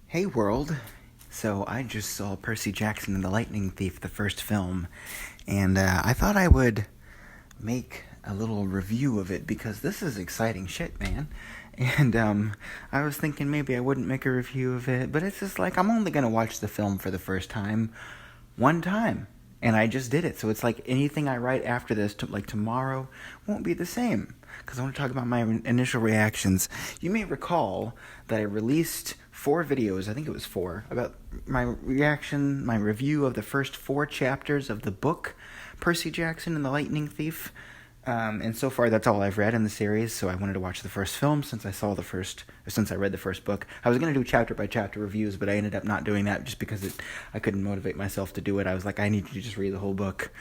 Hey world. So I just saw Percy Jackson and the Lightning Thief, the first film, and I thought I would make a little review of it because this is exciting shit, man. And I was thinking maybe I wouldn't make a review of it, but it's just like I'm only gonna watch the film for the first time, one time, and I just did it. So it's like anything I write after this, like tomorrow, won't be the same. Because I want to talk about my initial reactions. You may recall that I released 4 videos, I think it was 4, about my reaction, my review of the first 4 chapters of the book, Percy Jackson and the Lightning Thief. And so far, that's all I've read in the series. So I wanted to watch the first film since I read the first book. I was going to do chapter by chapter reviews, but I ended up not doing that just because I couldn't motivate myself to do it. I was like, I need to just read the whole book.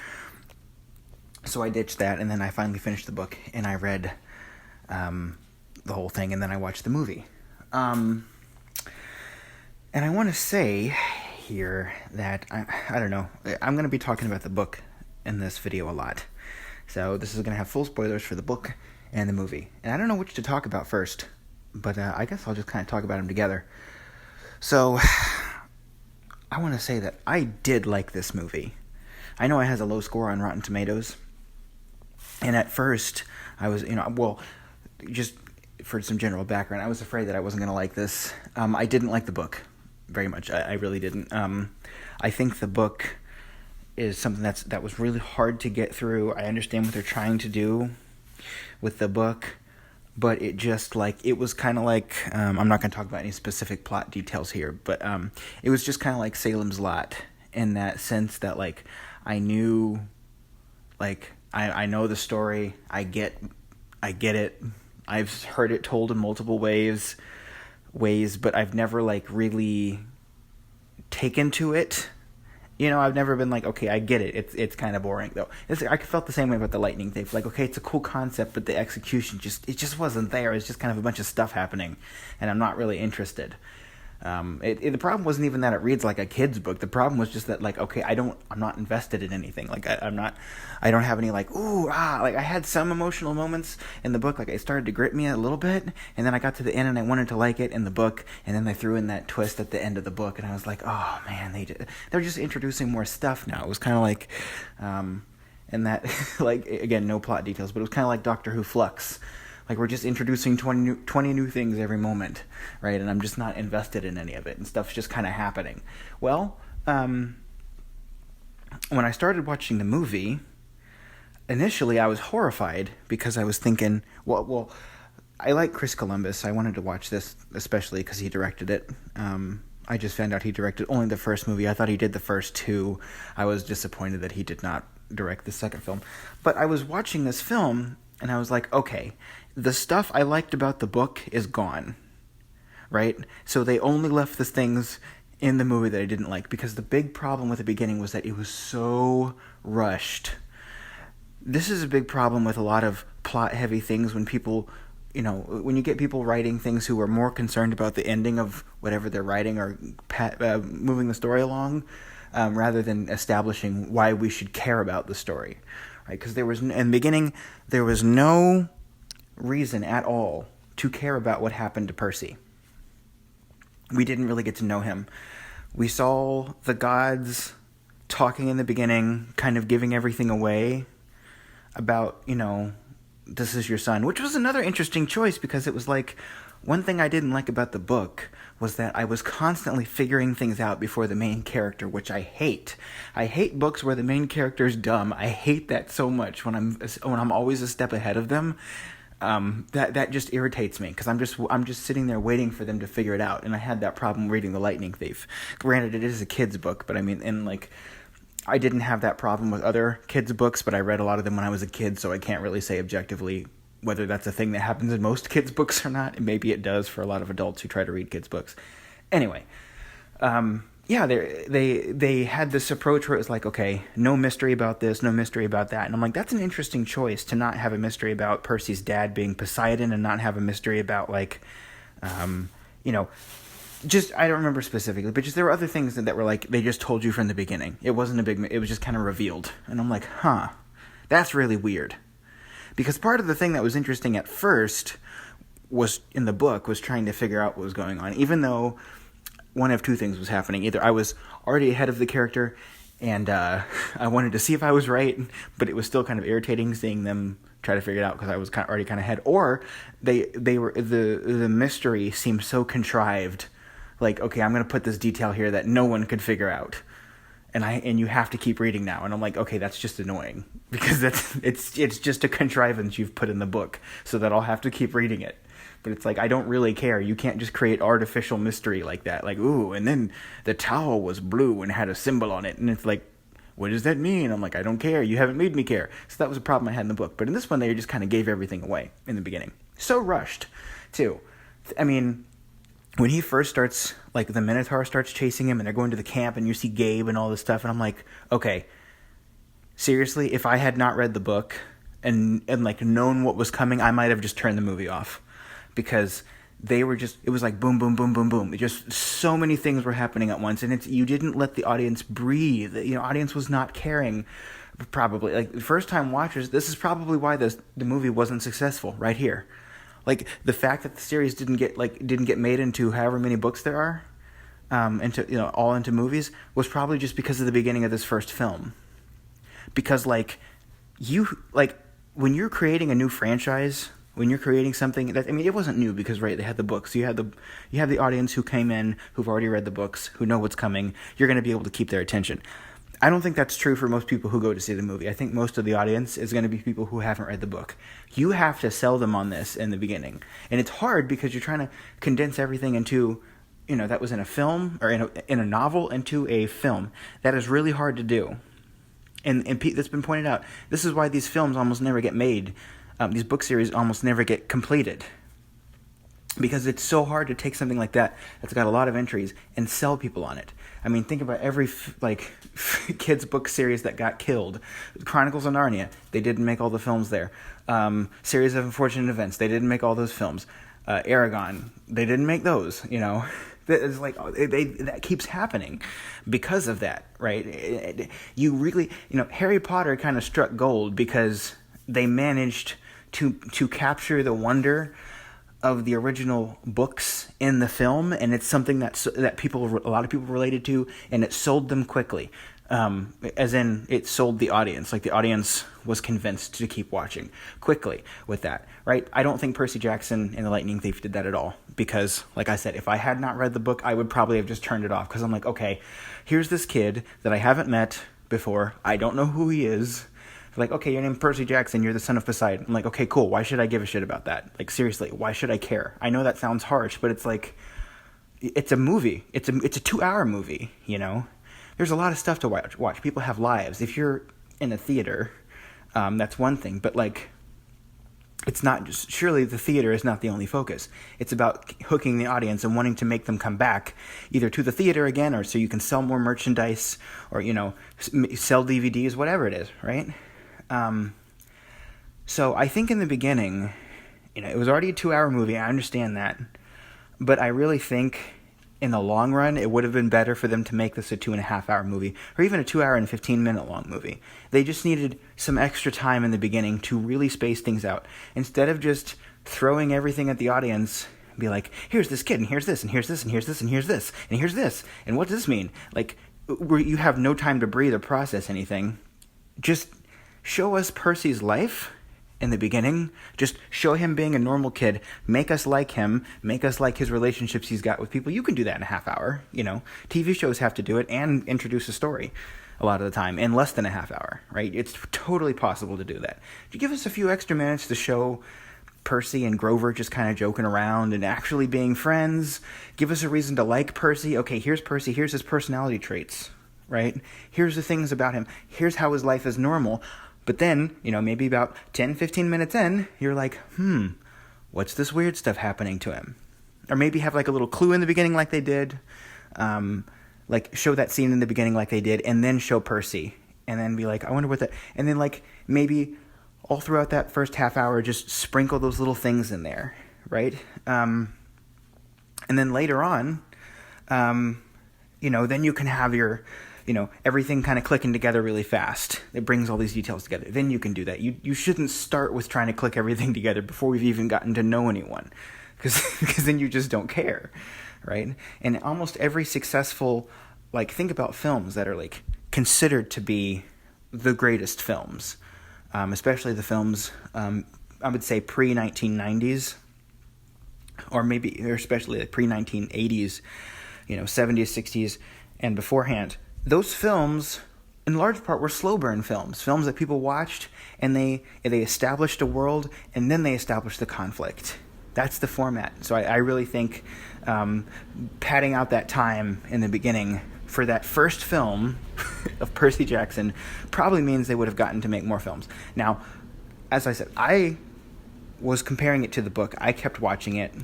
So I ditched that, and then I finally finished the book, and I read the whole thing, and then I watched the movie. And I want to say here that, I don't know, I'm going to be talking about the book in this video a lot. So this is going to have full spoilers for the book and the movie. And I don't know which to talk about first, but I guess I'll just kind of talk about them together. So I want to say that I did like this movie. I know it has a low score on Rotten Tomatoes. And at first, I was, just for some general background, I was afraid that I wasn't going to like this. I didn't like the book very much. I really didn't. I think the book is something that was really hard to get through. I understand what they're trying to do with the book, but it just, it was kind of like, I'm not going to talk about any specific plot details here, but it was just kind of like Salem's Lot in that sense that, I knew, I know the story, I get it, I've heard it told in multiple ways, but I've never, really taken to it. I've never been okay, I get it. It's kind of boring, though. I felt the same way about the Lightning Thief. Okay, it's a cool concept, but the execution just wasn't there. It's just kind of a bunch of stuff happening, and I'm not really interested. The problem wasn't even that it reads like a kid's book. The problem was just that, okay, I'm not invested in anything. I don't have any, I had some emotional moments in the book. It started to grip me a little bit, and then I got to the end and I wanted to like it in the book, and then they threw in that twist at the end of the book, and I was like, oh man, they're just introducing more stuff now. It was kind of and that, again, no plot details, but it was kind of like Doctor Who Flux. We're just introducing 20 new things every moment, right? And I'm just not invested in any of it, and stuff's just kind of happening. Well, when I started watching the movie, initially I was horrified because I was thinking, well, I like Chris Columbus. I wanted to watch this especially because he directed it. I just found out he directed only the first movie. I thought he did the first 2. I was disappointed that he did not direct the second film. But I was watching this film, and I was like, okay, the stuff I liked about the book is gone, right? So they only left the things in the movie that I didn't like, because the big problem with the beginning was that it was so rushed. This is a big problem with a lot of plot-heavy things when people, when you get people writing things who are more concerned about the ending of whatever they're writing or moving the story along, rather than establishing why we should care about the story. Right, because in the beginning, there was no reason at all to care about what happened to Percy. We didn't really get to know him. We saw the gods talking in the beginning, kind of giving everything away about, this is your son, which was another interesting choice, because it was one thing I didn't like about the book was that I was constantly figuring things out before the main character, which I hate. I hate books where the main character is dumb. I hate that so much when I'm always a step ahead of them. That just irritates me, because I'm just sitting there waiting for them to figure it out. And I had that problem reading The Lightning Thief. Granted, it is a kid's book, but I didn't have that problem with other kids' books, but I read a lot of them when I was a kid, so I can't really say objectively whether that's a thing that happens in most kids' books or not. And maybe it does for a lot of adults who try to read kids' books. Anyway, they had this approach where it was okay, no mystery about this, no mystery about that. And I'm that's an interesting choice, to not have a mystery about Percy's dad being Poseidon, and not have a mystery about just, I don't remember specifically, but just there were other things that were they just told you from the beginning. It wasn't it was just kind of revealed. And I'm that's really weird. Because part of the thing that was interesting at first was, in the book, was trying to figure out what was going on. Even though one of two things was happening. Either I was already ahead of the character, and I wanted to see if I was right, but it was still kind of irritating seeing them try to figure it out because I was already kind of ahead. Or they were the mystery seemed so contrived, like, okay, I'm going to put this detail here that no one could figure out, and you have to keep reading now. And I'm like, okay, that's just annoying because it's just a contrivance you've put in the book so that I'll have to keep reading it. But it's like, I don't really care. You can't just create artificial mystery like that. Like, ooh, and then the towel was blue and had a symbol on it. And it's like, what does that mean? I'm like, I don't care. You haven't made me care. So that was a problem I had in the book. But in this one, they just kind of gave everything away in the beginning. So rushed, too. I mean, when he first starts, like, the Minotaur starts chasing him and they're going to the camp and you see Gabe and all this stuff. And I'm like, okay, seriously, if I had not read the book and like, known what was coming, I might have just turned the movie off. Because they were just, it was like boom, boom, boom, boom, boom. It just, so many things were happening at once, and you didn't let the audience breathe. Audience was not caring, probably. Like, first time watchers, this is probably why the movie wasn't successful right here. Like, the fact that the series didn't get made into however many books there are, all into movies, was probably just because of the beginning of this first film. Because, when you're creating a new franchise, when you're creating something that, it wasn't new because, right, they had the books. You have the audience who came in, who've already read the books, who know what's coming. You're going to be able to keep their attention. I don't think that's true for most people who go to see the movie. I think most of the audience is going to be people who haven't read the book. You have to sell them on this in the beginning. And it's hard because you're trying to condense everything into, that was in a film or in a novel into a film. That is really hard to do. And that's been pointed out. This is why these films almost never get made. These book series almost never get completed because it's so hard to take something like that that's got a lot of entries and sell people on it. I mean, think about every kids book series that got killed. Chronicles of Narnia, they didn't make all the films there. Series of Unfortunate Events, they didn't make all those films. Aragon, they didn't make those. It's like that keeps happening because of that, right? You really, Harry Potter kind of struck gold because they managed to capture the wonder of the original books in the film, and it's something that a lot of people related to, and it sold them quickly. As in, it sold the audience. Like, the audience was convinced to keep watching quickly with that, right? I don't think Percy Jackson and the Lightning Thief did that at all, because, like I said, if I had not read the book, I would probably have just turned it off, because I'm like, okay, here's this kid that I haven't met before. I don't know who he is. Like, okay, your name's Percy Jackson, you're the son of Poseidon. I'm like, okay, cool, why should I give a shit about that? Like, seriously, why should I care? I know that sounds harsh, but it's like, it's a movie. It's a 2-hour movie, There's a lot of stuff to watch. People have lives. If you're in a theater, that's one thing, but, it's not just, surely the theater is not the only focus. It's about hooking the audience and wanting to make them come back either to the theater again, or so you can sell more merchandise, or, sell DVDs, whatever it is, right? So I think in the beginning, it was already a 2-hour movie. I understand that. But I really think in the long run, it would have been better for them to make this a 2.5-hour movie, or even a 2-hour and 15-minute long movie. They just needed some extra time in the beginning to really space things out. Instead of just throwing everything at the audience, be like, here's this kid, and here's this, and here's this, and here's this, and here's this, and here's this, and what does this mean? Like, where you have no time to breathe or process anything. Just show us Percy's life in the beginning. Just show him being a normal kid. Make us like him. Make us like his relationships he's got with people. You can do that in a half hour. TV shows have to do it and introduce a story a lot of the time in less than a half hour, right? It's totally possible to do that. You give us a few extra minutes to show Percy and Grover just kind of joking around and actually being friends. Give us a reason to like Percy. Okay, here's Percy. Here's his personality traits, right? Here's the things about him. Here's how his life is normal. But then, maybe about 10, 15 minutes in, you're like, what's this weird stuff happening to him? Or maybe have like a little clue in the beginning like they did. Show that scene in the beginning like they did, and then show Percy. And then be like, I wonder what that... And then maybe all throughout that first half hour, just sprinkle those little things in there, right? And then later on, then you can have your... everything kind of clicking together really fast. It brings all these details together. Then you can do that. You shouldn't start with trying to click everything together before we've even gotten to know anyone. Because then you just don't care, right? And almost every successful, like, think about films that are, like, considered to be the greatest films, especially the films, I would say pre-1990s, or especially like pre-1980s, 70s, 60s, and beforehand. Those films, in large part, were slow burn films that people watched, and they established a world, and then they established the conflict. That's the format. So I really think padding out that time in the beginning for that first film of Percy Jackson probably means they would have gotten to make more films. Now, as I said, I was comparing it to the book. I kept watching it.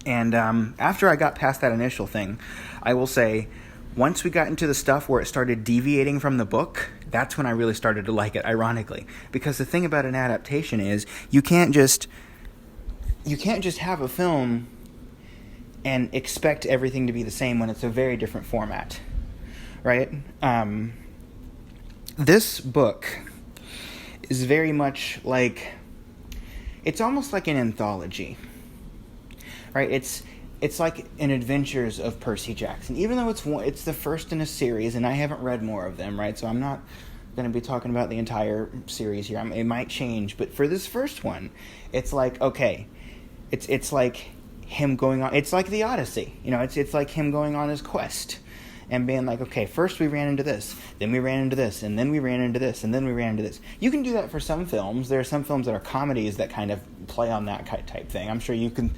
And after I got past that initial thing, I will say, once we got into the stuff where it started deviating from the book, that's when I really started to like it, ironically. Because the thing about an adaptation is you can't just have a film and expect everything to be the same when it's a very different format, right? This book is very much like, it's almost like an anthology, right? It's like an adventures of Percy Jackson, even though it's the first in a series, and I haven't read more of them, right? So I'm not going to be talking about the entire series here. It might change, but for this first one, it's like, okay, it's like him going on. It's like the Odyssey, It's like him going on his quest and being like, okay, first we ran into this, then we ran into this, and then we ran into this, and then we ran into this. You can do that for some films. There are some films that are comedies that kind of play on that type thing. I'm sure you can.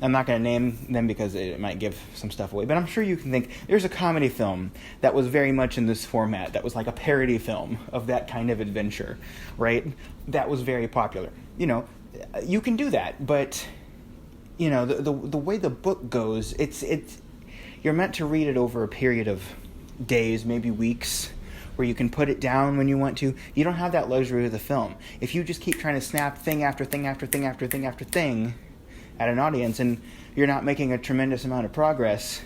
I'm not going to name them because it might give some stuff away, but I'm sure you can think there's a comedy film that was very much in this format, that was like a parody film of that kind of adventure, right? That was very popular. You can do that, but the way the book goes, it's you're meant to read it over a period of days, maybe weeks, where you can put it down when you want to. You don't have that luxury of the film. If you just keep trying to snap thing after thing after thing after thing after thing at an audience, and you're not making a tremendous amount of progress,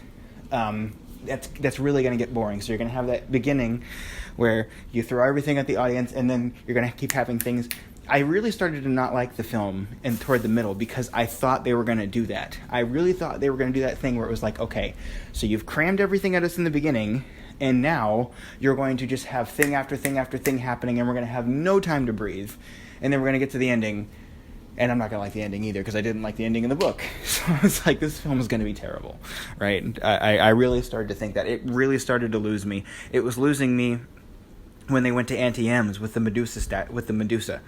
that's really going to get boring. So you're going to have that beginning where you throw everything at the audience, and then you're going to keep having things. I really started to not like the film and toward the middle because I thought they were going to do that. I really thought they were going to do that thing where it was like, okay, so you've crammed everything at us in the beginning, and now you're going to just have thing after thing after thing happening, and we're going to have no time to breathe. And then we're going to get to the ending, and I'm not going to like the ending either because I didn't like the ending in the book. So I was like, this film is going to be terrible, right? I really started to think that. It really started to lose me. It was losing me when they went to Auntie M's with the Medusa with Medusa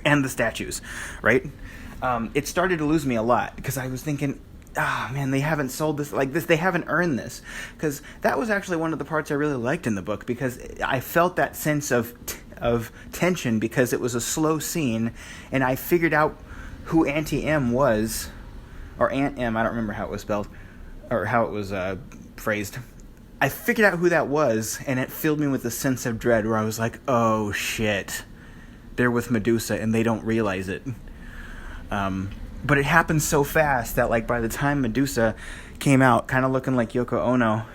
and the statues, right? It started to lose me a lot because I was thinking, man, they haven't sold this like this. They haven't earned this. Because that was actually one of the parts I really liked in the book, because I felt that sense of tension because it was a slow scene, and I figured out who Auntie M was, or Aunt M. I don't remember how it was spelled or how it was phrased. I figured out who that was, and it filled me with a sense of dread where I was like, oh shit, they're with Medusa and they don't realize it. But it happened so fast that, like, by the time Medusa came out, kind of looking like Yoko Ono,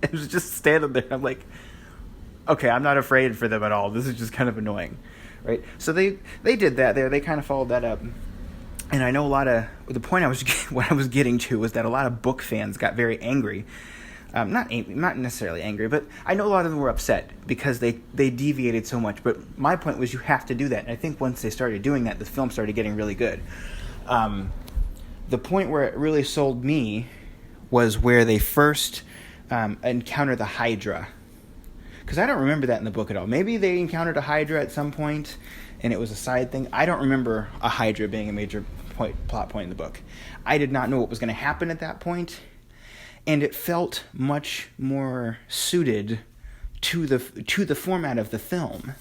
it was just standing there. I'm like, okay, I'm not afraid for them at all. This is just kind of annoying, right? So they did that there. They kind of followed that up. And I know the point what I was getting to was that a lot of book fans got very angry. Not necessarily angry, but I know a lot of them were upset because they deviated so much. But my point was, you have to do that. And I think once they started doing that, the film started getting really good. The point where it really sold me was where they first encounter the Hydra. Because I don't remember that in the book at all. Maybe they encountered a Hydra at some point, and it was a side thing. I don't remember a Hydra being a major plot point in the book. I did not know what was going to happen at that point, and it felt much more suited to the format of the film,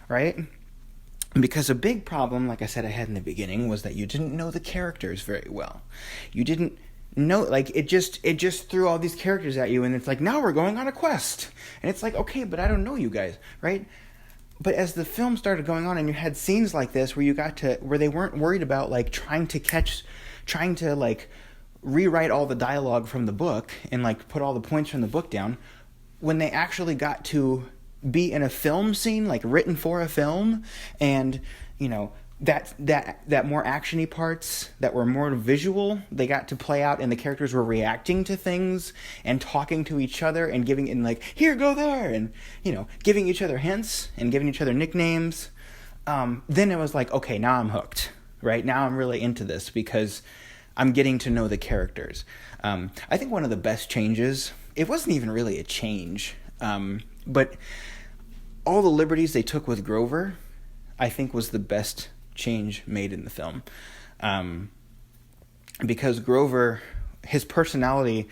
right? Because a big problem, like I said I had in the beginning, was that you didn't know the characters very well. You didn't know, like, it just threw all these characters at you, and it's like, now we're going on a quest. And it's like, okay, but I don't know you guys, right? But as the film started going on, and you had scenes like this where they weren't worried about, like, trying to like rewrite all the dialogue from the book and, like, put all the points from the book down, when they actually got to be in a film scene, like, written for a film, and, that more actiony parts that were more visual, they got to play out, and the characters were reacting to things and talking to each other and giving, and like, here, go there, and giving each other hints and giving each other nicknames. Then it was like, okay, now I'm hooked. Right now I'm really into this because I'm getting to know the characters. I think one of the best changes, it wasn't even really a change, but all the liberties they took with Grover, I think was the best change made in the film. Because Grover, his personality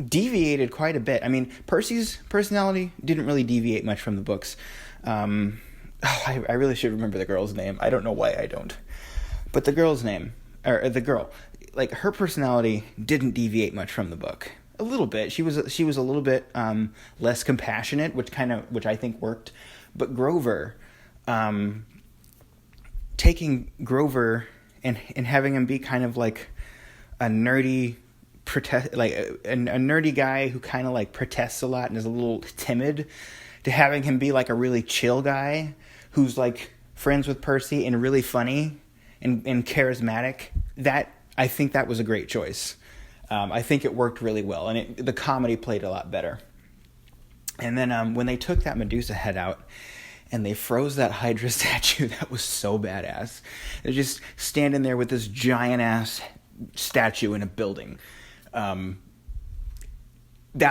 deviated quite a bit. I mean, Percy's personality didn't really deviate much from the books. I really should remember the girl's name. I don't know why I don't. But the girl's name, or the girl, like, her personality didn't deviate much from the book. A little bit. She was a little bit less compassionate, which I think worked. But Grover, taking Grover and having him be kind of like a nerdy a nerdy guy who kind of like protests a lot and is a little timid, to having him be like a really chill guy who's like friends with Percy and really funny and charismatic, that I think that was a great choice. I think it worked really well, and the comedy played a lot better. And then when they took that Medusa head out and they froze that Hydra statue, that was so badass. They're just standing there with this giant-ass statue in a building. That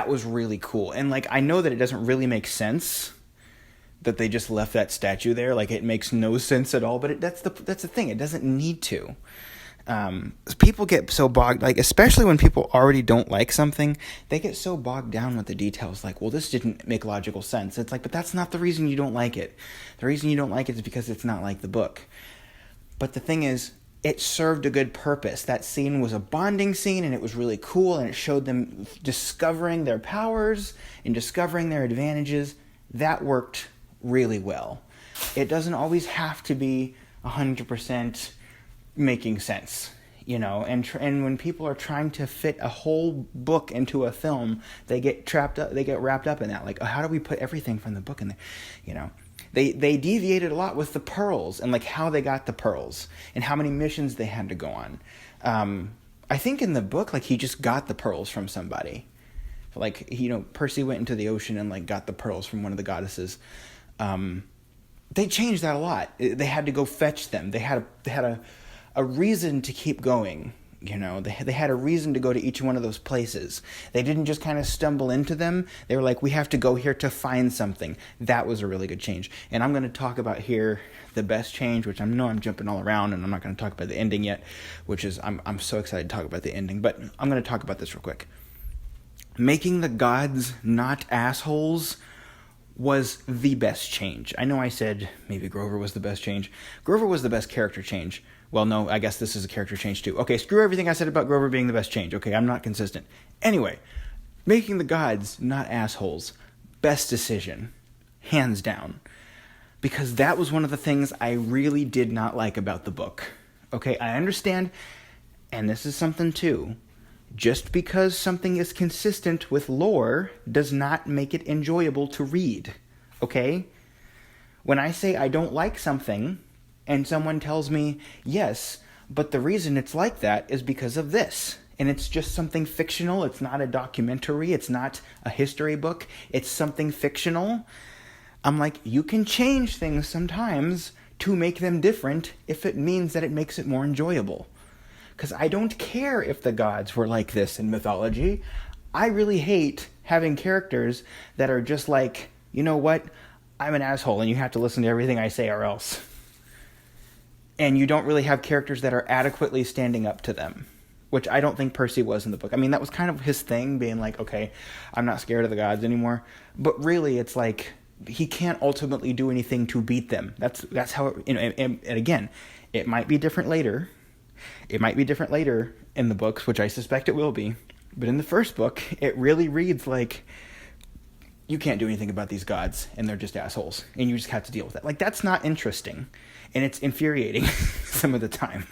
was really cool. And, like, I know that it doesn't really make sense that they just left that statue there. Like, it makes no sense at all, but that's the thing. It doesn't need to. People get so bogged, like, especially when people already don't like something, they get so bogged down with the details, like, well, this didn't make logical sense. It's like, but that's not the reason you don't like it. The reason you don't like it is because it's not like the book. But the thing is, it served a good purpose. That scene was a bonding scene, and it was really cool, and it showed them discovering their powers and discovering their advantages. That worked really well. It doesn't always have to be 100% making sense, and when people are trying to fit a whole book into a film, they get wrapped up in that, like, how do we put everything from the book in there? They deviated a lot with the pearls and like how they got the pearls and how many missions they had to go on. I think in the book, like, he just got the pearls from somebody, like, Percy went into the ocean and like got the pearls from one of the goddesses. They changed that a lot. They had to go fetch them. They had a reason to keep going. They had a reason to go to each one of those places. They didn't just kind of stumble into them. They were like, we have to go here to find something. That was a really good change. And I'm going to talk about here the best change, which I know I'm jumping all around, and I'm not going to talk about the ending yet, which is, I'm so excited to talk about the ending, but I'm going to talk about this real quick. Making the gods not assholes was the best change. I know I said maybe Grover was the best change. Grover was the best character change. Well, no, I guess this is a character change too. Okay, screw everything I said about Grover being the best change. Okay, I'm not consistent. Anyway, making the gods not assholes. Best decision. Hands down. Because that was one of the things I really did not like about the book. Okay, I understand, and this is something too. Just because something is consistent with lore does not make it enjoyable to read. Okay? When I say I don't like something, and someone tells me, yes, but the reason it's like that is because of this, and it's just something fictional, it's not a documentary, it's not a history book, it's something fictional, I'm like, you can change things sometimes to make them different if it means that it makes it more enjoyable. Because I don't care if the gods were like this in mythology. I really hate having characters that are just like, you know what, I'm an asshole and you have to listen to everything I say or else. And you don't really have characters that are adequately standing up to them, which I don't think Percy was in the book. I mean, that was kind of his thing, being like, okay, I'm not scared of the gods anymore. But really, it's like, he can't ultimately do anything to beat them. That's how, and again, it might be different later. It might be different later in the books, which I suspect it will be. But in the first book, it really reads like, you can't do anything about these gods, and they're just assholes, and you just have to deal with that. Like, that's not interesting, and it's infuriating some of the time.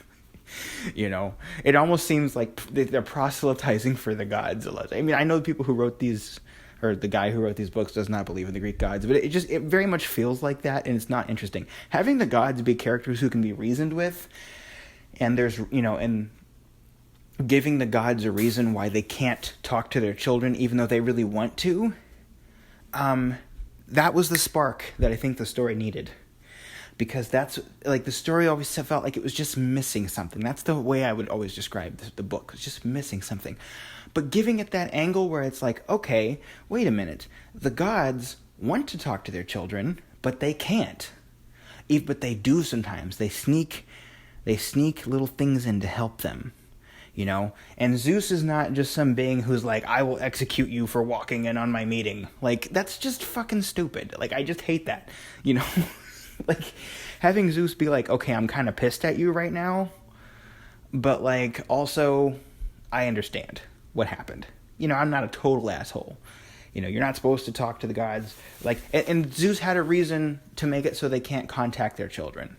It almost seems like they're proselytizing for the gods. I mean, I know people who wrote these or the guy who wrote these books does not believe in the Greek gods, but it very much feels like that, and it's not interesting. Having the gods be characters who can be reasoned with, and there's, and giving the gods a reason why they can't talk to their children even though they really want to, that was the spark that I think the story needed. Because that's, like, the story always felt like it was just missing something. That's the way I would always describe the book. It's just missing something. But giving it that angle where it's like, okay, wait a minute. The gods want to talk to their children, but they can't. But they do sometimes. They sneak little things in to help them. And Zeus is not just some being who's like, I will execute you for walking in on my meeting. Like, that's just fucking stupid. Like, I just hate that, Like, having Zeus be like, okay, I'm kind of pissed at you right now, but, like, also, I understand what happened. I'm not a total asshole. You're not supposed to talk to the gods. Like, and Zeus had a reason to make it so they can't contact their children.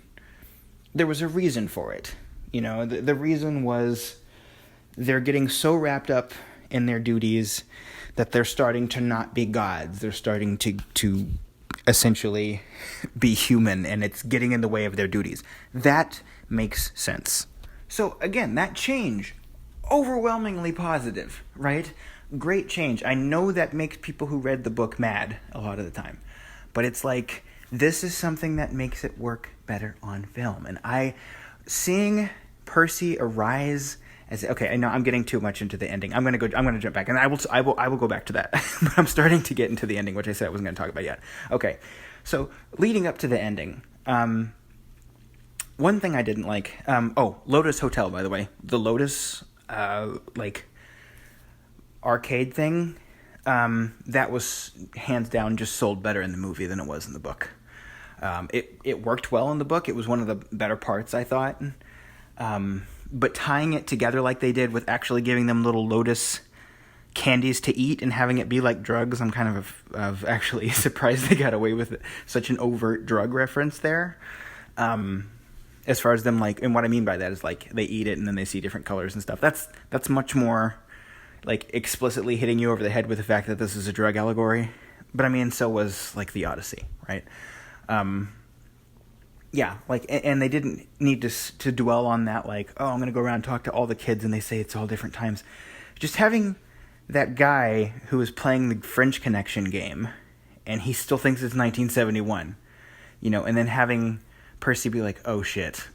There was a reason for it. The reason was they're getting so wrapped up in their duties that they're starting to not be gods. They're starting to essentially be human, and it's getting in the way of their duties. That makes sense. So again, that change, overwhelmingly positive, right? Great change. I know that makes people who read the book mad a lot of the time, but it's like, this is something that makes it work better on film. And seeing Percy arise as, okay, I know I'm getting too much into the ending. I'm gonna jump back, and I will go back to that. But I'm starting to get into the ending, which I said I wasn't gonna talk about yet. Okay, so leading up to the ending, one thing I didn't like. Lotus Hotel, by the way, the Lotus arcade thing, that was hands down just sold better in the movie than it was in the book. It worked well in the book. It was one of the better parts, I thought. But tying it together like they did with actually giving them little lotus candies to eat and having it be like drugs, I'm kind of actually surprised they got away with such an overt drug reference there. As far as them, like, and what I mean by that is, like, they eat it and then they see different colors and stuff. That's much more, like, explicitly hitting you over the head with the fact that this is a drug allegory. But I mean, so was, like, the Odyssey, right? Yeah, like, and they didn't need to dwell on that, like, oh, I'm going to go around and talk to all the kids, and they say it's all different times. Just having that guy who is playing the French Connection game, and he still thinks it's 1971, and then having Percy be like, oh, shit,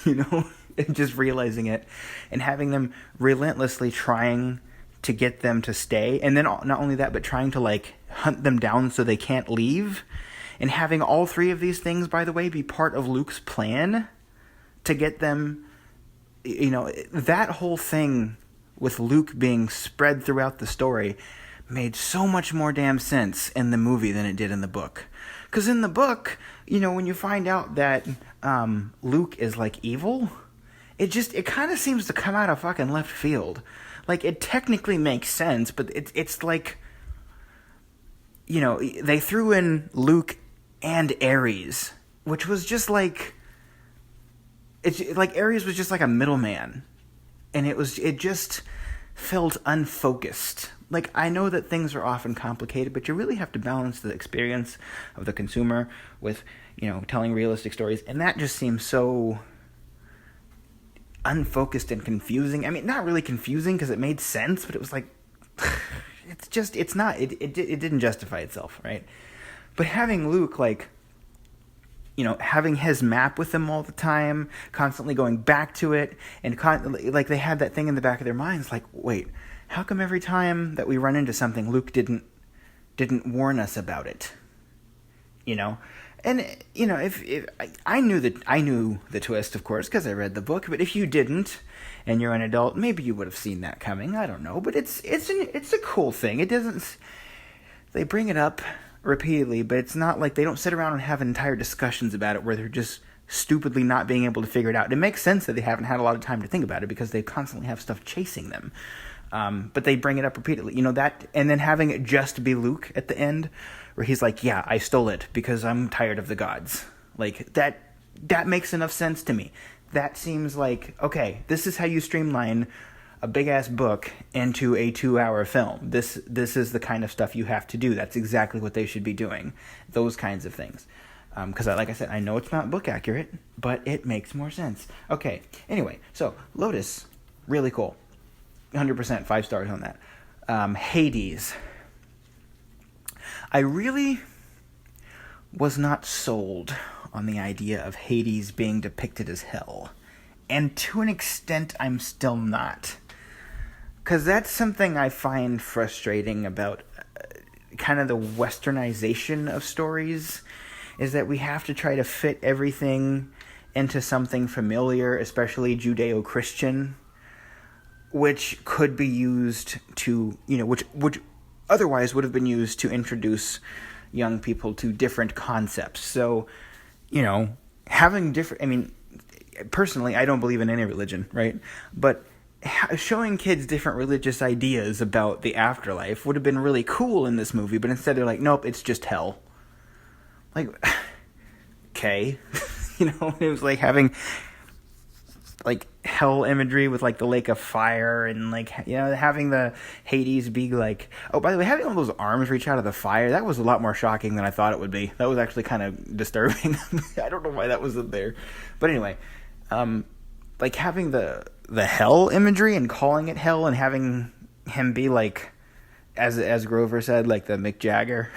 and just realizing it, and having them relentlessly trying to get them to stay, and then not only that, but trying to, like, hunt them down so they can't leave. And having all three of these things, by the way, be part of Luke's plan to get them, that whole thing with Luke being spread throughout the story made so much more damn sense in the movie than it did in the book. Because in the book, when you find out that Luke is, like, evil, it kind of seems to come out of fucking left field. Like, it technically makes sense, but it's like, they threw in Luke and Ares, which was just like, it's like Ares was just like a middleman, and it just felt unfocused. Like, I know that things are often complicated, but you really have to balance the experience of the consumer with, telling realistic stories, and that just seems so unfocused and confusing. I mean, not really confusing because it made sense, but it was like, it didn't justify itself, right? But having Luke, like, having his map with him all the time, constantly going back to it, and like they had that thing in the back of their minds, like, wait, how come every time that we run into something, Luke didn't warn us about it? And if I knew the twist, of course, because I read the book. But if you didn't, and you're an adult, maybe you would have seen that coming. I don't know, but it's a cool thing. It doesn't. They bring it up repeatedly, but it's not like they don't sit around and have entire discussions about it where they're just stupidly not being able to figure it out. It makes sense that they haven't had a lot of time to think about it because they constantly have stuff chasing them. But they bring it up repeatedly, that, and then having it just be Luke at the end, where he's like, yeah, I stole it because I'm tired of the gods. Like, that makes enough sense to me. That seems like, okay, this is how you streamline a big-ass book into a 2-hour film. This is the kind of stuff you have to do. That's exactly what they should be doing. Those kinds of things. Because, like I said, I know it's not book accurate, but it makes more sense. Okay, anyway, so Lotus, really cool. 100% 5 stars on that. Hades. I really was not sold on the idea of Hades being depicted as hell. And to an extent, I'm still not. Because that's something I find frustrating about kind of the westernization of stories, is that we have to try to fit everything into something familiar, especially Judeo-Christian, which could be used to, which otherwise would have been used to introduce young people to different concepts. So, having different, personally, I don't believe in any religion, right? But showing kids different religious ideas about the afterlife would have been really cool in this movie, but instead they're like, nope, it's just hell. Like, okay. It was like having, like, hell imagery with, like, the lake of fire and, like, having the Hades be like, oh, by the way, having all those arms reach out of the fire, that was a lot more shocking than I thought it would be. That was actually kind of disturbing. I don't know why that wasn't there. But anyway, like, having the hell imagery and calling it hell and having him be, like, as Grover said, like, the Mick Jagger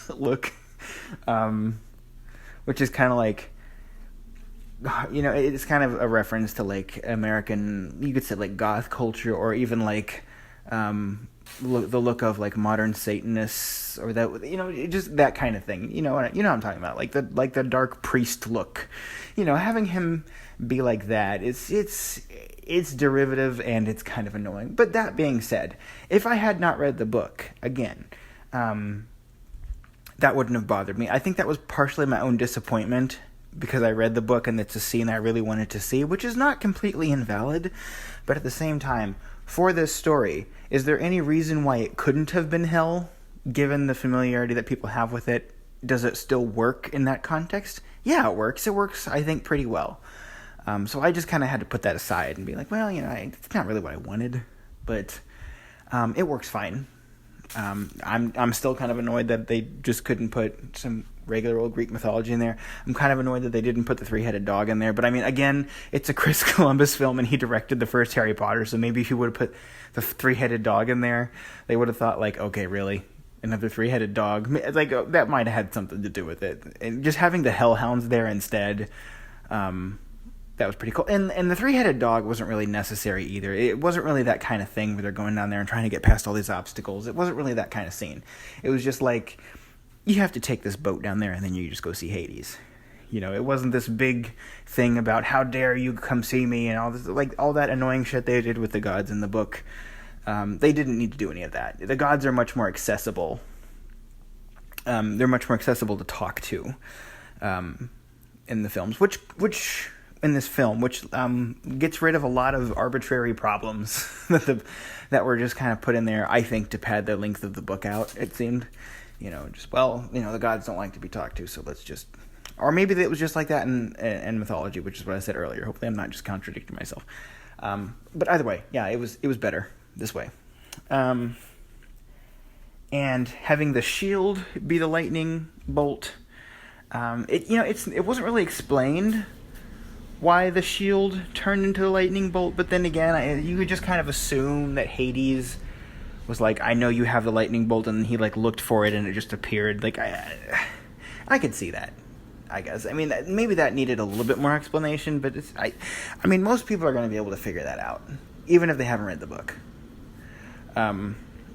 look, which is kind of like, it's kind of a reference to, like, American, you could say, like, goth culture, or even, like, the look of, like, modern Satanists, or that, just that kind of thing. You know what I'm talking about, like the dark priest look. Having him be like that, it's derivative and it's kind of annoying. But that being said, if I had not read the book, again, that wouldn't have bothered me. I think that was partially my own disappointment, because I read the book and it's a scene I really wanted to see, which is not completely invalid. But at the same time, for this story, is there any reason why it couldn't have been hell, given the familiarity that people have with it? Does it still work in that context? Yeah, it works. It works, I think, pretty well. So I just kind of had to put that aside and be like, well, it's not really what I wanted, but it works fine. I'm still kind of annoyed that they just couldn't put some regular old Greek mythology in there. I'm kind of annoyed that they didn't put the 3-headed dog in there. But again, it's a Chris Columbus film and he directed the first Harry Potter, so maybe if he would have put the 3-headed dog in there, they would have thought, like, okay, really? Another 3-headed dog? Like, that might have had something to do with it. And just having the hellhounds there instead, that was pretty cool. And the 3-headed dog wasn't really necessary either. It wasn't really that kind of thing where they're going down there and trying to get past all these obstacles. It wasn't really that kind of scene. It was just like, you have to take this boat down there and then you just go see Hades. It wasn't this big thing about how dare you come see me and all this, like, all that annoying shit they did with the gods in the book. They didn't need to do any of that. The gods are much more accessible. They're much more accessible to talk to in the films, which in this film, which gets rid of a lot of arbitrary problems that were just kind of put in there, I think, to pad the length of the book out, it seemed. The gods don't like to be talked to, so let's just... Or maybe it was just like that in mythology, which is what I said earlier. Hopefully I'm not just contradicting myself. But either way, yeah, it was better this way. And having the shield be the lightning bolt, it wasn't really explained why the shield turned into the lightning bolt, but then again, you could just kind of assume that Hades was like, I know you have the lightning bolt, and he, like, looked for it and it just appeared. Like, I could see that, I guess. Maybe that needed a little bit more explanation, but most people are going to be able to figure that out, even if they haven't read the book.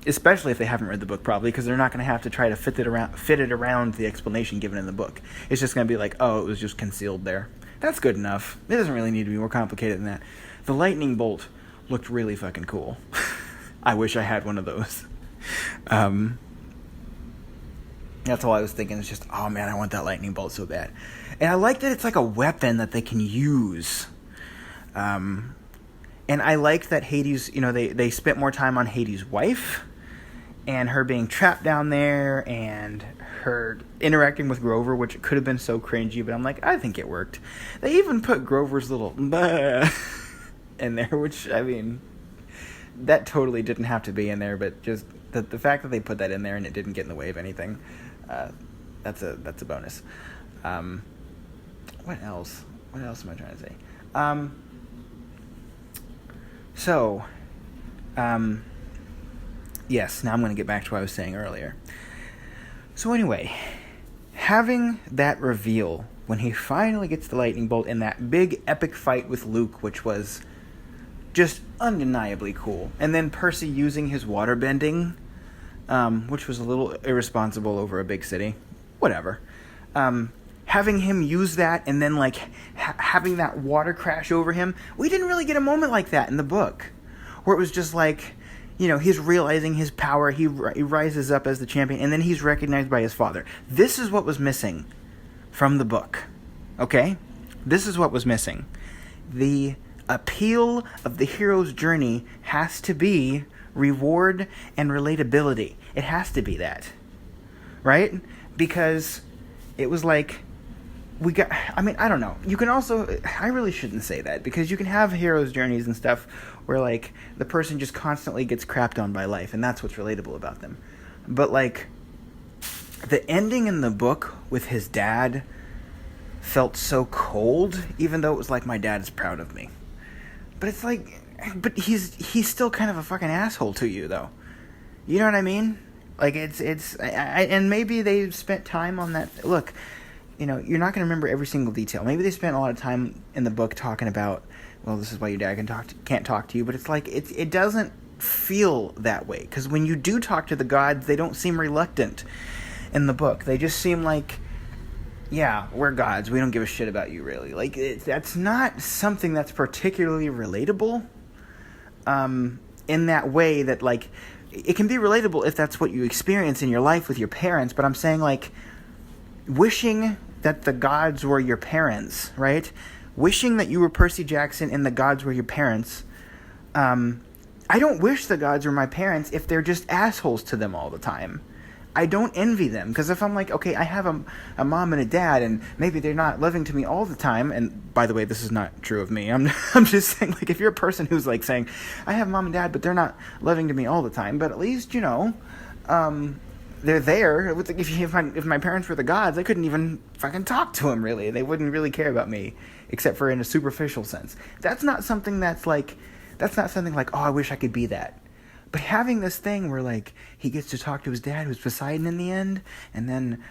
Especially if they haven't read the book, probably, because they're not going to have to try to fit it around the explanation given in the book. It's just going to be like, oh, it was just concealed there. That's good enough. It doesn't really need to be more complicated than that. The lightning bolt looked really fucking cool. I wish I had one of those. That's all I was thinking. It's just, oh man, I want that lightning bolt so bad. And I like that it's like a weapon that they can use. And I like that Hades, they spent more time on Hades' wife and her being trapped down there and her interacting with Grover, which could have been so cringy, but I'm like, I think it worked. They even put Grover's little in there, which, that totally didn't have to be in there, but just the fact that they put that in there and it didn't get in the way of anything, that's a bonus. What else? What else am I trying to say? Yes, now I'm going to get back to what I was saying earlier. So anyway, having that reveal when he finally gets the lightning bolt in that big epic fight with Luke, which was just undeniably cool, and then Percy using his water bending, which was a little irresponsible over a big city, whatever. Having him use that and then like having that water crash over him, we didn't really get a moment like that in the book, where it was just like, he's realizing his power, he rises up as the champion, and then he's recognized by his father. This is what was missing from the book, okay? This is what was missing. The appeal of the hero's journey has to be reward and relatability. It has to be that, right? Because it was like, I don't know. You can also, I really shouldn't say that, because you can have hero's journeys and stuff where, like, the person just constantly gets crapped on by life, and that's what's relatable about them. But, like, the ending in the book with his dad felt so cold, even though it was like, my dad is proud of me. But it's like, but he's still kind of a fucking asshole to you, though. You know what I mean? Like, and maybe they spent time on that. Look, you're not going to remember every single detail. Maybe they spent a lot of time in the book talking about, well, this is why your dad can't talk to you. But it's like, it doesn't feel that way. Because when you do talk to the gods, they don't seem reluctant in the book. They just seem like, yeah, we're gods. We don't give a shit about you, really. Like, that's not something that's particularly relatable in that way that, like, it can be relatable if that's what you experience in your life with your parents. But I'm saying, like, wishing that the gods were your parents, right? Wishing that you were Percy Jackson and the gods were your parents. I don't wish the gods were my parents if they're just assholes to them all the time. I don't envy them, because if I'm like, okay, I have a mom and a dad, and maybe they're not loving to me all the time, and by the way, this is not true of me. I'm just saying, like, if you're a person who's like saying, I have mom and dad, but they're not loving to me all the time, but at least, they're there. If my parents were the gods, I couldn't even fucking talk to them, really. They wouldn't really care about me, except for in a superficial sense. That's not something like, oh, I wish I could be that. But having this thing where, like, he gets to talk to his dad, who's Poseidon in the end, and then,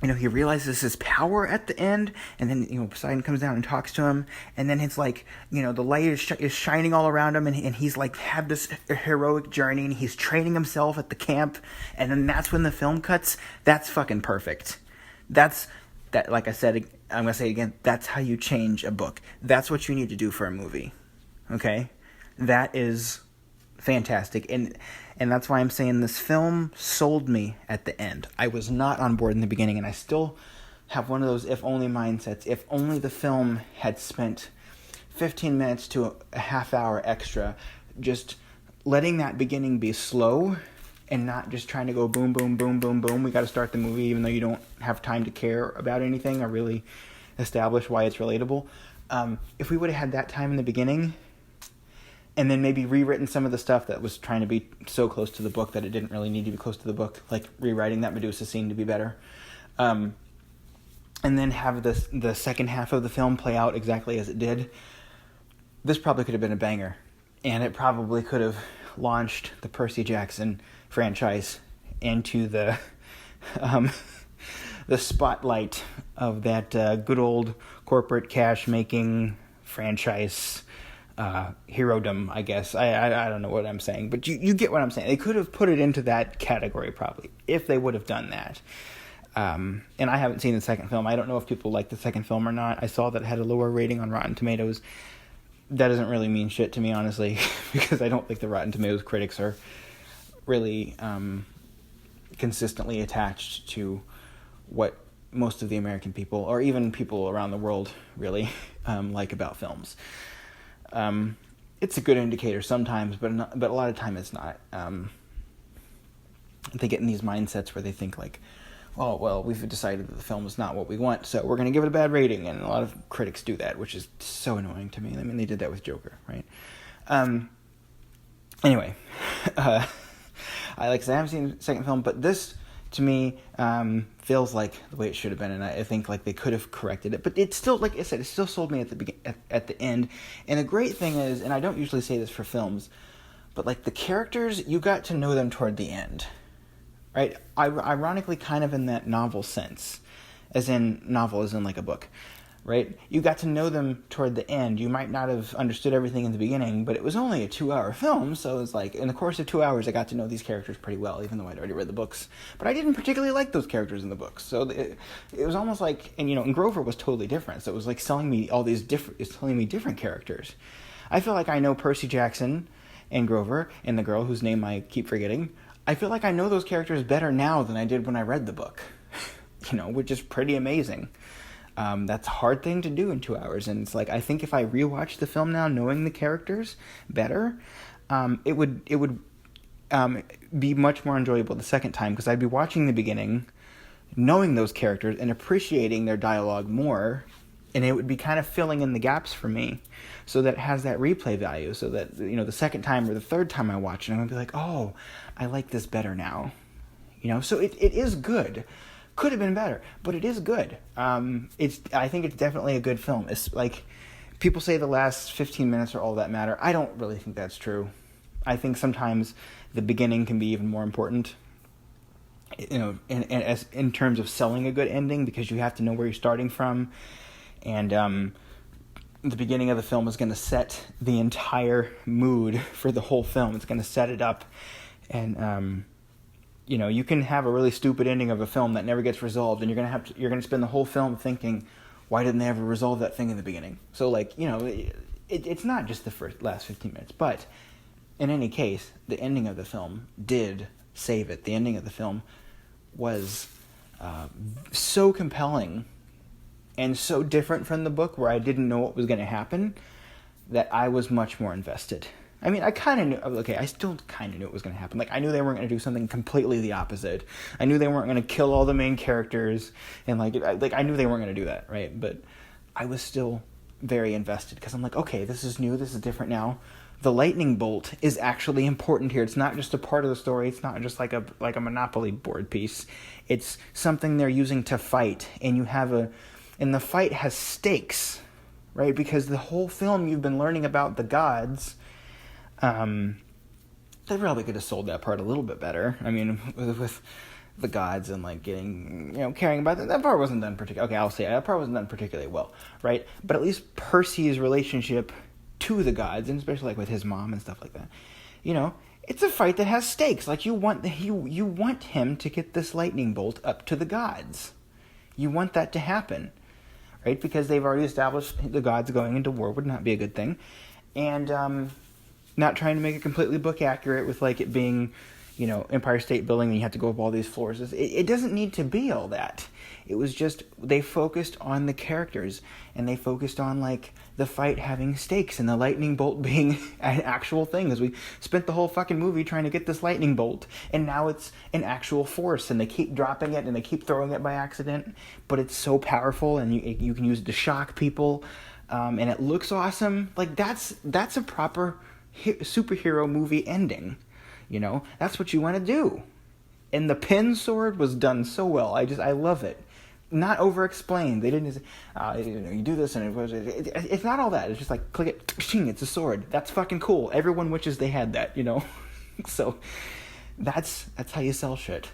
he realizes his power at the end, and then, Poseidon comes down and talks to him, and then it's like, the light is shining all around him, and he's, like, had this heroic journey, and he's training himself at the camp, and then that's when the film cuts. That's fucking perfect. That, like I said, I'm going to say it again, that's how you change a book. That's what you need to do for a movie, okay? That is fantastic, and that's why I'm saying this film sold me at the end. I was not on board in the beginning, and I still have one of those if only mindsets. If only the film had spent 15 minutes to a half hour extra just letting that beginning be slow and not just trying to go boom, boom, boom, boom, boom. We got to start the movie even though you don't have time to care about anything or really establish why it's relatable. If we would have had that time in the beginning, and then maybe rewritten some of the stuff that was trying to be so close to the book that it didn't really need to be close to the book, like rewriting that Medusa scene to be better. And then have the second half of the film play out exactly as it did. This probably could have been a banger. And it probably could have launched the Percy Jackson franchise into the spotlight of that good old corporate cash-making franchise herodom, I guess. I don't know what I'm saying, but you get what I'm saying. They could have put it into that category probably if they would have done that. And I haven't seen the second film. I don't know if people like the second film or not. I saw that it had a lower rating on Rotten Tomatoes. That doesn't really mean shit to me, honestly, because I don't think the Rotten Tomatoes critics are really consistently attached to what most of the American people, or even people around the world, really like about films. It's a good indicator sometimes, but a lot of time it's not. They get in these mindsets where they think like, oh, well, we've decided that the film is not what we want, so we're going to give it a bad rating, and a lot of critics do that, which is so annoying to me. I mean, they did that with Joker, right? Anyway, I haven't seen the second film, but this to me feels like the way it should have been, and I think like they could have corrected it, but it's still, like I said, it still sold me at the end. And the great thing is, and I don't usually say this for films, but like the characters, you got to know them toward the end, right? Ironically, kind of in that novel sense, as in like a book. Right? You got to know them toward the end. You might not have understood everything in the beginning, but it was only a 2-hour film, so it's like, in the course of 2 hours, I got to know these characters pretty well, even though I'd already read the books. But I didn't particularly like those characters in the books, so it was almost like, and Grover was totally different, so it was like telling me different characters. I feel like I know Percy Jackson and Grover, and the girl whose name I keep forgetting. I feel like I know those characters better now than I did when I read the book, which is pretty amazing. That's a hard thing to do in 2 hours, and it's like, I think if I rewatch the film now, knowing the characters better, it would be much more enjoyable the second time, because I'd be watching the beginning, knowing those characters and appreciating their dialogue more, and it would be kind of filling in the gaps for me, so that it has that replay value, so that the second time or the third time I watch it, I'm gonna be like, oh, I like this better now, So it is good. Could have been better, but it is good. I think it's definitely a good film. It's like, people say the last 15 minutes are all that matter. I don't really think that's true. I think sometimes the beginning can be even more important, in terms of selling a good ending, because you have to know where you're starting from, and the beginning of the film is going to set the entire mood for the whole film. It's going to set it up, and you can have a really stupid ending of a film that never gets resolved, and you're gonna spend the whole film thinking, why didn't they ever resolve that thing in the beginning? So like, it's not just the last 15 minutes, but in any case, the ending of the film did save it. The ending of the film was so compelling and so different from the book, where I didn't know what was going to happen, that I was much more invested. I mean, I kind of knew, I still kind of knew it was going to happen. Like, I knew they weren't going to do something completely the opposite. I knew they weren't going to kill all the main characters, and I knew they weren't going to do that, right? But I was still very invested, because I'm like, okay, this is new, this is different now. The lightning bolt is actually important here. It's not just a part of the story. It's not just like a Monopoly board piece. It's something they're using to fight, and and the fight has stakes, right? Because the whole film you've been learning about the gods. They probably could have sold that part a little bit better. I mean, with the gods and like getting, caring about that part wasn't done particularly. Okay, I'll say that part wasn't done particularly well, right? But at least Percy's relationship to the gods, and especially like with his mom and stuff like that, it's a fight that has stakes. Like, you want him to get this lightning bolt up to the gods. You want that to happen, right? Because they've already established the gods going into war would not be a good thing, and not trying to make it completely book accurate with like it being, Empire State Building and you have to go up all these floors. It doesn't need to be all that. It was just, they focused on the characters, and they focused on like the fight having stakes and the lightning bolt being an actual thing, as we spent the whole fucking movie trying to get this lightning bolt, and now it's an actual force, and they keep dropping it and they keep throwing it by accident, but it's so powerful, and you can use it to shock people, and it looks awesome. Like, that's a proper superhero movie ending, that's what you want to do. And the pin sword was done so well. I love it. Not over explained. They didn't say, you do this and it's not all that. It's just like, click it, shing, it's a sword. That's fucking cool. Everyone wishes they had that, So that's how you sell shit.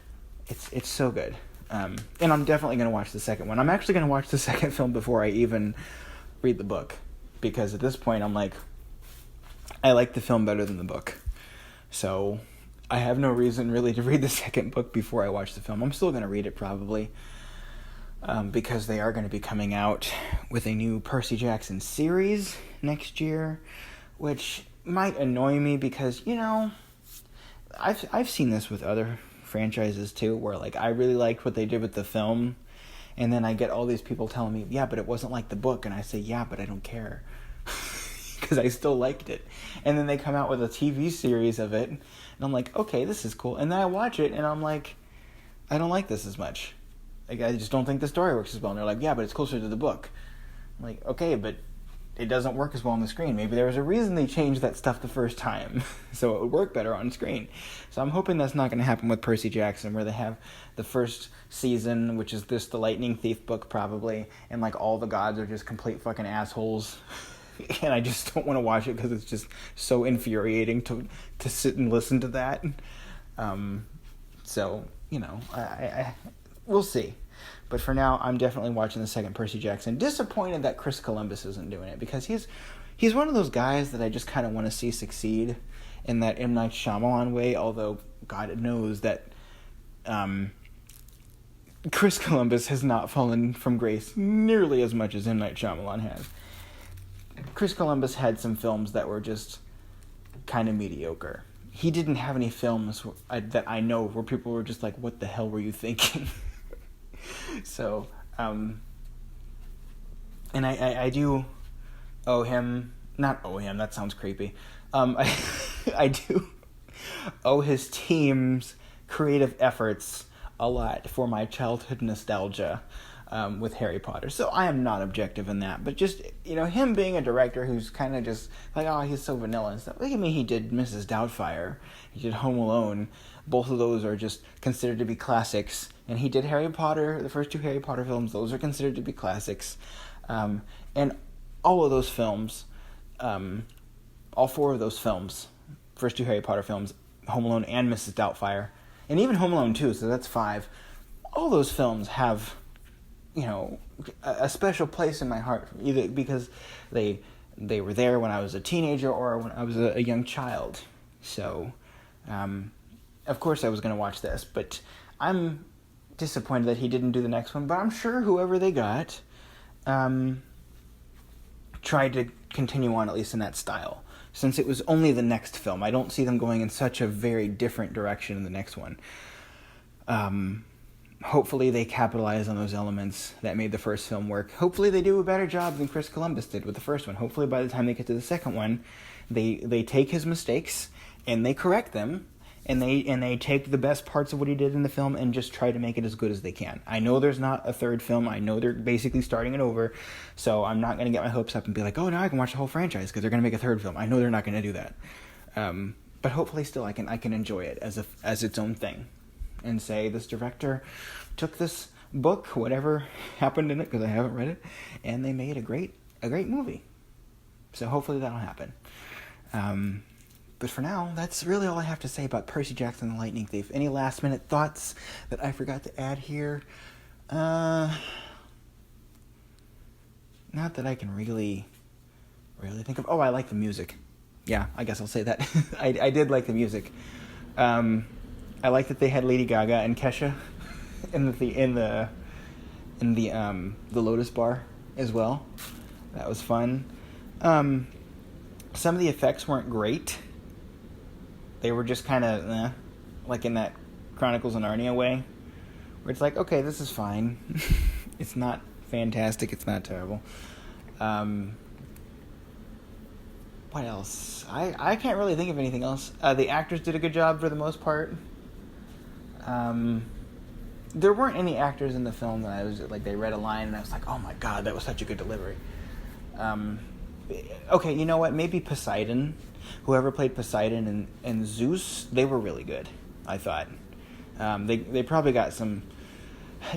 It's so good. And I'm definitely gonna watch the second one. I'm actually gonna watch the second film before I even read the book, because at this point I'm like, I like the film better than the book. So I have no reason really to read the second book before I watch the film. I'm still going to read it probably, because they are going to be coming out with a new Percy Jackson series next year, which might annoy me because, I've seen this with other franchises too, where like I really liked what they did with the film, and then I get all these people telling me, yeah, but it wasn't like the book, and I say, yeah, but I don't care. Because I still liked it. And then they come out with a TV series of it, and I'm like, okay, this is cool. And then I watch it, and I'm like, I don't like this as much. Like, I just don't think the story works as well. And they're like, yeah, but it's closer to the book. I'm like, okay, but it doesn't work as well on the screen. Maybe there was a reason they changed that stuff the first time, so it would work better on screen. So I'm hoping that's not going to happen with Percy Jackson, where they have the first season, which is this the Lightning Thief book probably, and like all the gods are just complete fucking assholes. And I just don't want to watch it because it's just so infuriating to sit and listen to that. So, you know, I we'll see. But for now, I'm definitely watching the second Percy Jackson. Disappointed that Chris Columbus isn't doing it, because he's one of those guys that I just kind of want to see succeed in that M. Night Shyamalan way, although God knows that Chris Columbus has not fallen from grace nearly as much as M. Night Shyamalan has. Chris Columbus had some films that were just kind of mediocre. He didn't have any films that I know where people were just like, what the hell were you thinking? So, and I do owe him, not owe him, that sounds creepy. I do owe his team's creative efforts a lot for my childhood nostalgia with Harry Potter. So I am not objective in that, but just, you know, him being a director who's kind of just like, oh, he's so vanilla and stuff. I mean, he did Mrs. Doubtfire, he did Home Alone. Both of those are just considered to be classics. And he did Harry Potter, the first two Harry Potter films. Those are considered to be classics. And all of those films, all four of those films, first two Harry Potter films, Home Alone and Mrs. Doubtfire, and even Home Alone 2, so that's 5. All those films have, you know, a special place in my heart, either because they were there when I was a teenager or when I was a young child. So, of course I was going to watch this, but I'm disappointed that he didn't do the next one. But I'm sure whoever they got tried to continue on, at least in that style. Since it was only the next film, I don't see them going in such a very different direction in the next one. Hopefully they capitalize on those elements that made the first film work. Hopefully they do a better job than Chris Columbus did with the first one. Hopefully by the time they get to the second one, they take his mistakes and they correct them, and they take the best parts of what he did in the film and just try to make it as good as they can. I know there's not a third film. I know they're basically starting it over, so I'm not going to get my hopes up and be like, oh, now I can watch the whole franchise because they're going to make a third film. I know they're not going to do that. But hopefully still I can enjoy it as its own thing and say this director took this book, whatever happened in it, because I haven't read it, and they made a great movie. So hopefully that'll happen. But for now, that's really all I have to say about Percy Jackson and the Lightning Thief. Any last minute thoughts that I forgot to add here? Not that I can really think of. Oh, I like the music. Yeah, I guess I'll say that. I did like the music. I like that they had Lady Gaga and Kesha in the Lotus Bar as well. That was fun. Some of the effects weren't great. They were just kind of like in that Chronicles of Narnia way, where it's like, okay, this is fine. It's not fantastic. It's not terrible. What else? I can't really think of anything else. The actors did a good job for the most part. There weren't any actors in the film that I was like, they read a line and I was like, oh my god, that was such a good delivery. Okay, you know what? Maybe Poseidon. Whoever played Poseidon and Zeus, they were really good, I thought. They probably got some,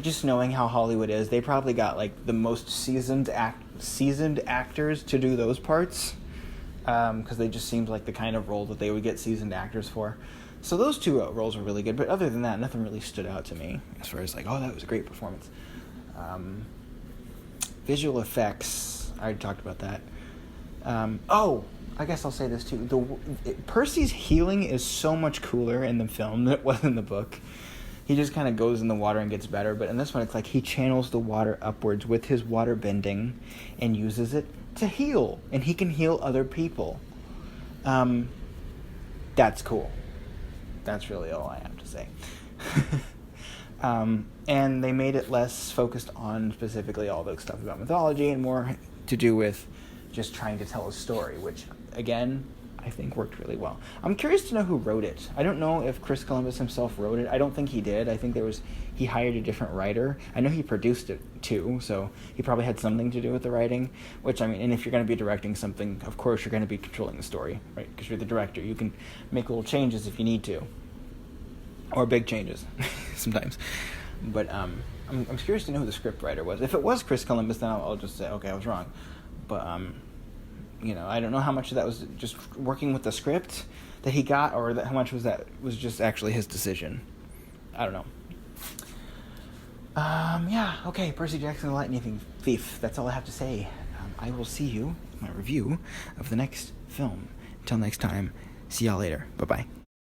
just knowing how Hollywood is, they probably got like the most seasoned actors to do those parts, because they just seemed like the kind of role that they would get seasoned actors for. So those two roles were really good, but other than that, nothing really stood out to me as far as like, oh, that was a great performance. Visual effects, I already talked about that. I guess I'll say this too. Percy's healing is so much cooler in the film than it was in the book. He just kind of goes in the water and gets better, but in this one it's like he channels the water upwards with his water bending and uses it to heal, and he can heal other people. That's cool. That's really all I have to say. And they made it less focused on specifically all the stuff about mythology and more to do with just trying to tell a story, which, again, I think worked really well. I'm curious to know who wrote it. I don't know if Chris Columbus himself wrote it. I don't think he did. I think he hired a different writer. I know he produced it too, so he probably had something to do with the writing. Which, I mean, and if you're going to be directing something, of course you're going to be controlling the story, right? Because you're the director. You can make little changes if you need to, or big changes sometimes. But I'm curious to know who the script writer was. If it was Chris Columbus, then I'll just say, okay, I was wrong. But I don't know how much of that was just working with the script that he got, or how much was just actually his decision. I don't know. Okay, Percy Jackson and the Lightning Thief. That's all I have to say. I will see you in my review of the next film. Until next time, see y'all later. Bye-bye.